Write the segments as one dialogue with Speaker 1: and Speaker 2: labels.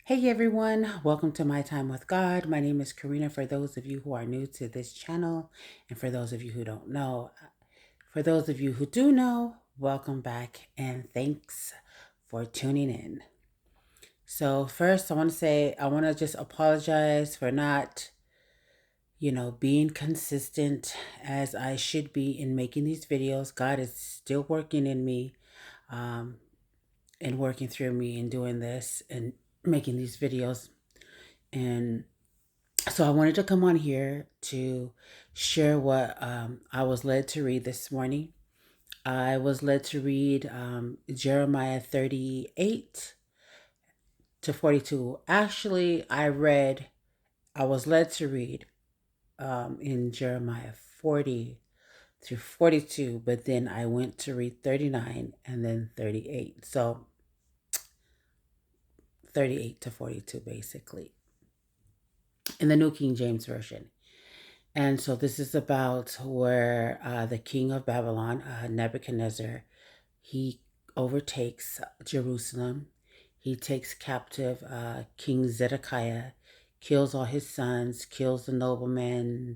Speaker 1: Hey everyone, welcome to My Time with God. My name is Karina. For those of you who are new to this channel, and for those of you who don't know, for those of you who do know, welcome back and thanks for tuning in. So, first, I want to just apologize for not, being consistent as I should be in making these videos. God is still working in me um, and working through me and doing this and making these videos. And so I wanted to come on here to share what I was led to read this morning. I was led to read Jeremiah 38 to 42. Actually, I was led to read in Jeremiah 40 through 42, but then I went to read 39 and then 38. So 38 to 42, basically, in the New King James Version. And so this is about where the king of Babylon, Nebuchadnezzar, he overtakes Jerusalem. He takes captive King Zedekiah, kills all his sons, kills the noblemen,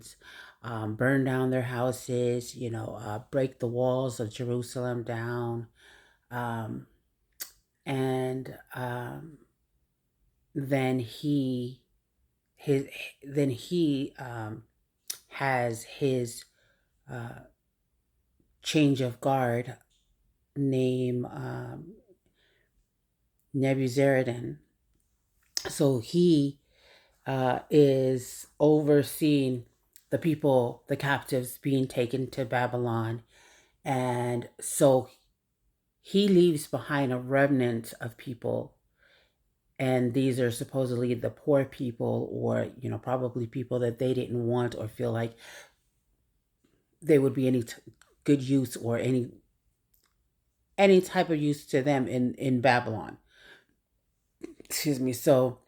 Speaker 1: burn down their houses, break the walls of Jerusalem down. Um, and then he his then he has his uh, change of guard named Nebuzaradan. So he is overseeing the people, the captives being taken to Babylon. And so he leaves behind a remnant of people. And these are supposedly the poor people, or, probably people that they didn't want or feel like they would be any good use or any type of use to them in Babylon. Excuse me. So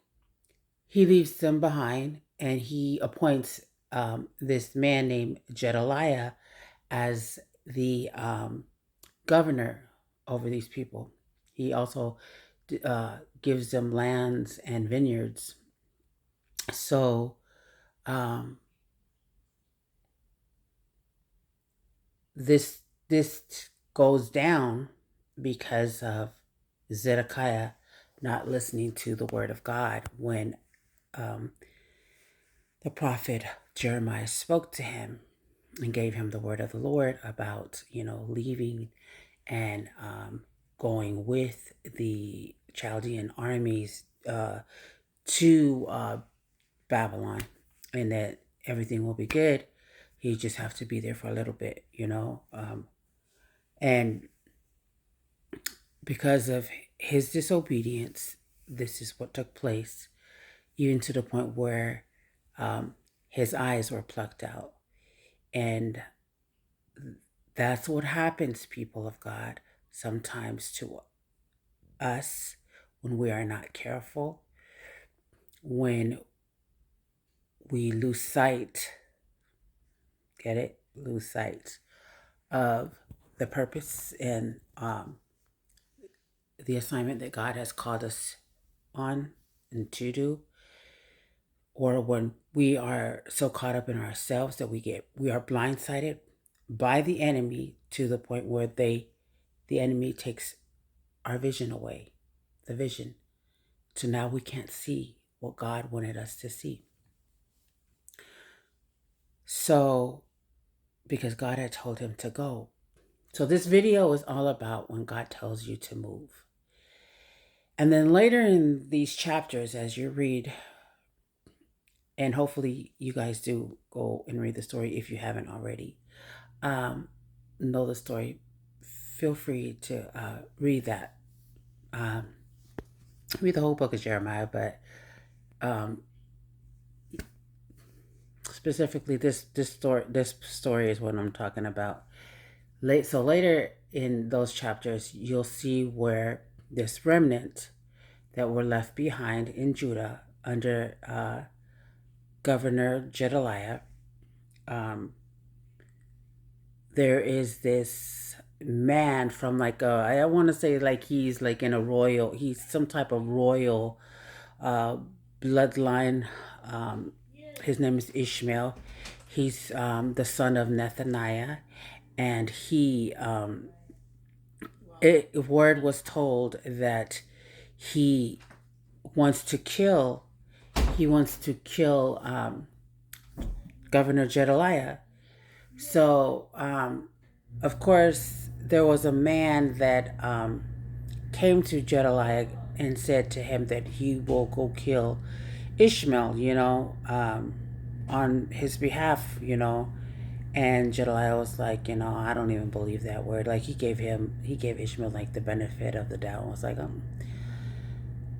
Speaker 1: he leaves them behind and he appoints this man named Jedaliah as the governor over these people. He also gives them lands and vineyards. So um, this goes down because of Zedekiah not listening to the word of God when um, the prophet Jeremiah spoke to him and gave him the word of the Lord about, leaving and going with the Chaldean armies to Babylon, and that everything will be good. You just have to be there for a little bit, and because of his disobedience, this is what took place, even to the point where his eyes were plucked out. And that's what happens, people of God, sometimes to us when we are not careful, when we lose sight, get it? Lose sight of the purpose and the assignment that God has called us on and to do, or when we are so caught up in ourselves that we are blindsided by the enemy to the point where the enemy takes our vision away, the vision. So now we can't see what God wanted us to see. So, because God had told him to go. So this video is all about when God tells you to move. And then later in these chapters, as you read, and hopefully you guys do go and read the story if you haven't already, know the story, feel free to read that. Um, Read the whole book of Jeremiah, but um, specifically this story is what I'm talking about. So later in those chapters, you'll see where this remnant that were left behind in Judah under Governor Jedaliah, there is this man from I want to say like he's like in a royal, he's some type of royal uh, bloodline. His name is Ishmael. He's the son of Nethaniah, and word was told that he wants to kill. He wants to kill Governor Jedediah. So, of course, there was a man that came to Jedediah and said to him that he will go kill Ishmael, on his behalf, And Jedediah was like, I don't even believe that word. Like he gave Ishmael like the benefit of the doubt. I was like,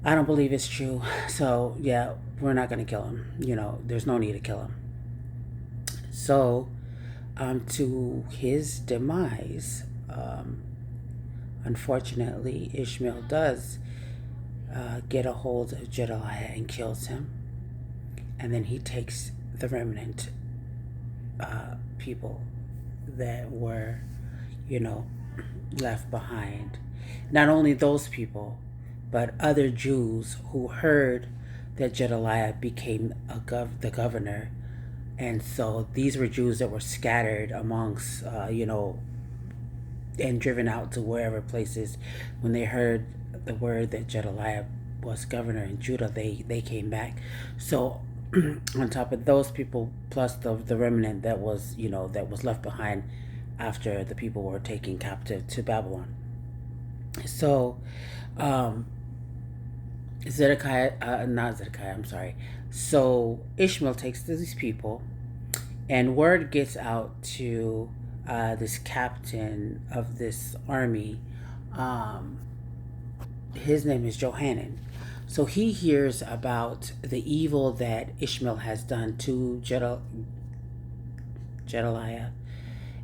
Speaker 1: I don't believe it's true. So yeah, we're not gonna kill him. There's no need to kill him. So, to his demise, unfortunately, Ishmael does get a hold of Jedediah and kills him. And then he takes the remnant people that were, left behind. Not only those people, but other Jews who heard that Jedediah became the governor. And so these were Jews that were scattered amongst, and driven out to wherever places. When they heard the word that Jedediah was governor in Judah, they came back. So on top of those people, plus the remnant that was left behind after the people were taken captive to Babylon. So So Ishmael takes these people, and word gets out to this captain of this army. His name is Johanan. So he hears about the evil that Ishmael has done to Jedediah,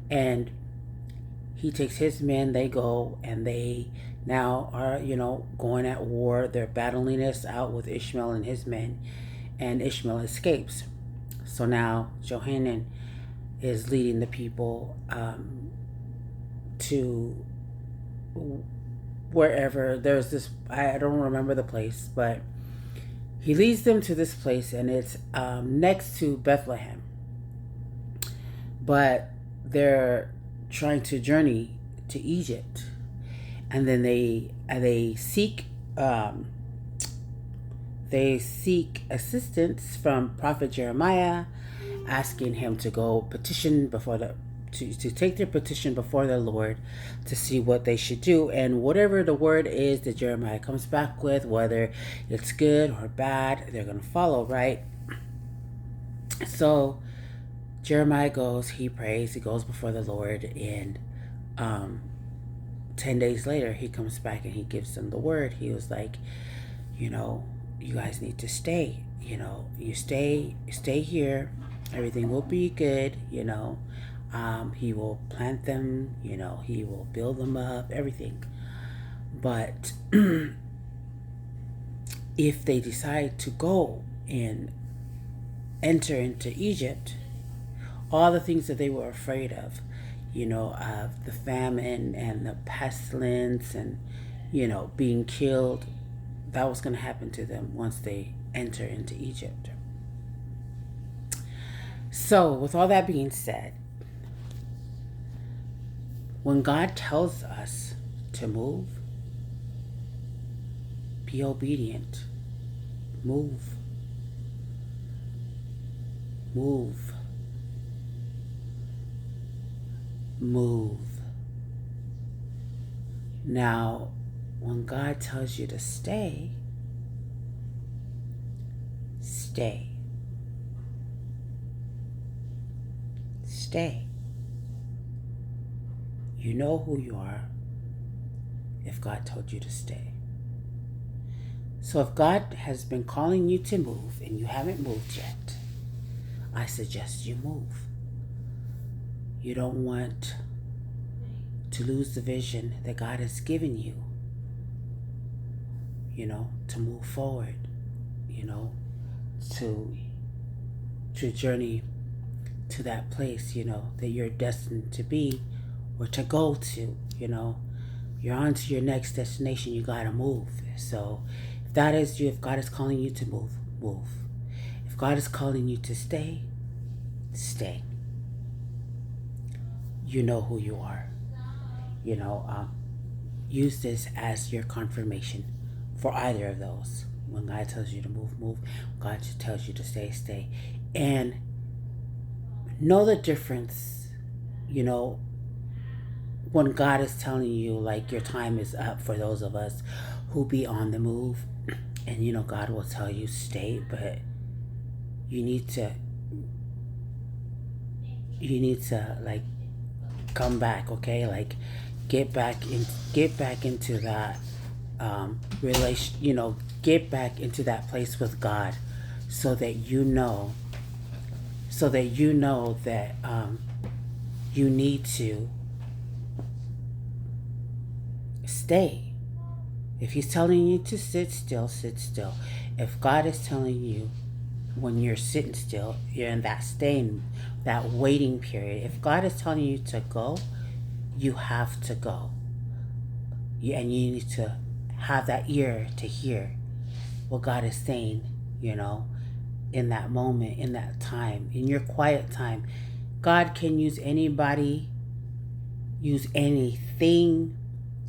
Speaker 1: and he takes his men. They go and they now are going at war. They're battling this out with Ishmael and his men, and Ishmael escapes. So now Johanan is leading the people to wherever there's this, I don't remember the place, but he leads them to this place, and it's next to Bethlehem. But they're trying to journey to Egypt, and then they seek assistance from Prophet Jeremiah, asking him to go petition before to take their petition before the Lord to see what they should do. And whatever the word is that Jeremiah comes back with, whether it's good or bad, they're going to follow, right? So Jeremiah goes, he prays, he goes before the Lord, and 10 days later he comes back and he gives them the word. He was like, you guys need to stay. You stay here. Everything will be good. He will plant them. He will build them up. Everything. But if they decide to go and enter into Egypt, all the things that they were afraid of, of the famine and the pestilence and, being killed, that was going to happen to them once they enter into Egypt. So, with all that being said, when God tells us to move, be obedient. Move. Move. Move. Now, when God tells you to stay, stay. Stay. You know who you are if God told you to stay. So if God has been calling you to move and you haven't moved yet, I suggest you move. You don't want to lose the vision that God has given you, to move forward, to journey to that place, that you're destined to be or to go to, You're on to your next destination, you gotta move. So that is you. If God is calling you to move, move. If God is calling you to stay, stay. You know who you are. You know, use this as your confirmation for either of those. When God tells you to move, move. God tells you to stay, stay. And know the difference, you know, when God is telling you like your time is up, for those of us who be on the move, and you know God will tell you stay, but you need to like come back, okay? Like get back into that relation, you know, get back into that place with God, so that you know that you need to stay. If he's telling you to sit still, sit still. If God is telling you when you're sitting still, you're in that staying, that waiting period. If God is telling you to go, you have to go. And you need to have that ear to hear what God is saying, you know, in that moment, in that time, in your quiet time. God can use anybody, use anything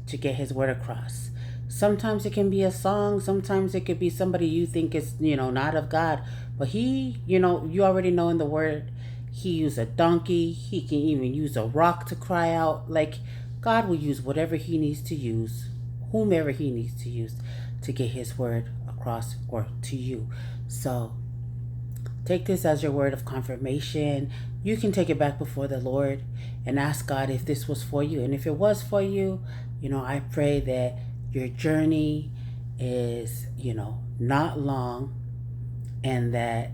Speaker 1: to get his word across. Sometimes it can be a song, sometimes it could be somebody you think is, you know, not of God, but he, you know, you already know in the word, he used a donkey, he can even use a rock to cry out. Like, God will use whatever he needs to use, whomever he needs to use, to get his word across or to you. So take this as your word of confirmation. You can take it back before the Lord and ask God if this was for you. And if it was for you, you know, I pray that your journey is, you know, not long, and that,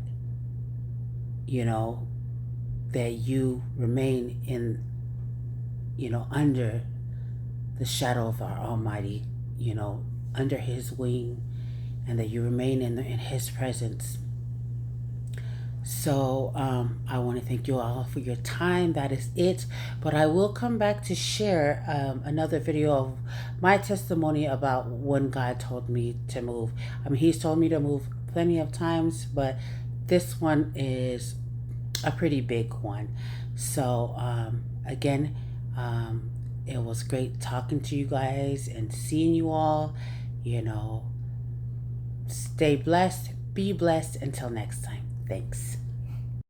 Speaker 1: you know, that you remain in, you know, under the shadow of our Almighty, you know, under his wing, and that you remain in his presence. So I want to thank you all for your time. That is it. But I will come back to share another video of my testimony about when God told me to move. I mean, he's told me to move plenty of times, but this one is a pretty big one. So again, it was great talking to you guys and seeing you all. You know, stay blessed, be blessed. Until next time. Thanks.